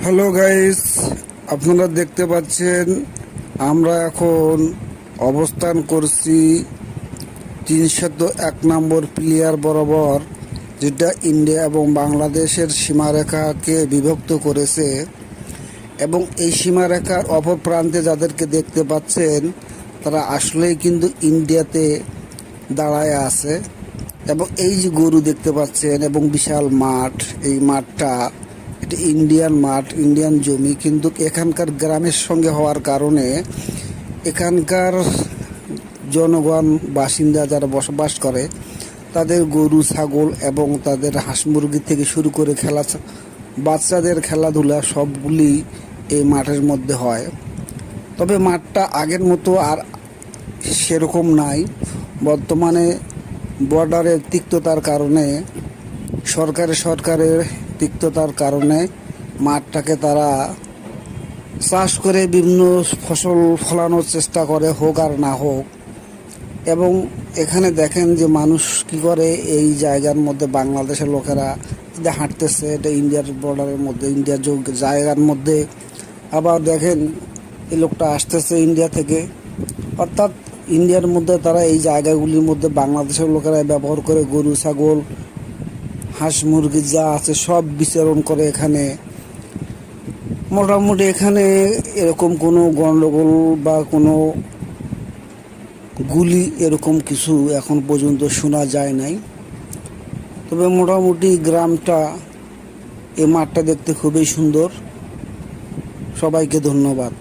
Hello guys, আপনারা দেখতে পাচ্ছেন আমরা এখন অবস্থান করছি ৩০১ নম্বর প্লেয়ার বরাবর, যেটা ইন্ডিয়া এবং বাংলাদেশের সীমারেখাকে বিভক্ত করেছে। এবং এই সীমারেখার অপর প্রান্তে যাদেরকে দেখতে পাচ্ছেন তারা আসলেই কিন্তু ইন্ডিয়াতে দাঁড়ায় আছে। এবং এই যে গরু দেখতে পাচ্ছেন এবং বিশাল মাঠ, এই মাঠটা এটা ইন্ডিয়ান মাঠ, ইন্ডিয়ান জমি, কিন্তু এখানকার গ্রামের সঙ্গে হওয়ার কারণে এখানকার জনগণ বাসিন্দা যারা বসবাস করে তাদের গরু ছাগল এবং তাদের হাঁস মুরগি থেকে শুরু করে বাচ্চাদের খেলাধুলা সবগুলি এই মাঠের মধ্যে হয়। তবে মাঠটা আগের মতো আর সেরকম নাই। বর্তমানে বর্ডারের তিক্ততার কারণে সরকারের তিক্ততার কারণে মাঠটাকে তারা চাষ করে বিভিন্ন ফসল ফলানোর চেষ্টা করে, হোক আর না হোক। এবং এখানে দেখেন যে মানুষ কি করে, এই জায়গার মধ্যে বাংলাদেশের লোকেরা যে হাঁটতেছে, এটা ইন্ডিয়ার বর্ডারের মধ্যে, ইন্ডিয়ার জায়গার মধ্যে। আবার দেখেন এই লোকটা আসতেছে ইন্ডিয়া থেকে, অর্থাৎ ইন্ডিয়ার মধ্যে তারা এই জায়গাগুলির মধ্যে বাংলাদেশের লোকেরা ব্যবহার করে গরু ছাগল হাঁস মুরগি যা আছে সব বিচরণ করে এখানে। মোটামুটি এখানে এরকম কোনো গণ্ডগোল বা কোনো গুলি এরকম কিছু এখন পর্যন্ত শোনা যায় নাই। তবে মোটামুটি গ্রামটা, এই মাঠটা দেখতে খুবই সুন্দর। সবাইকে ধন্যবাদ।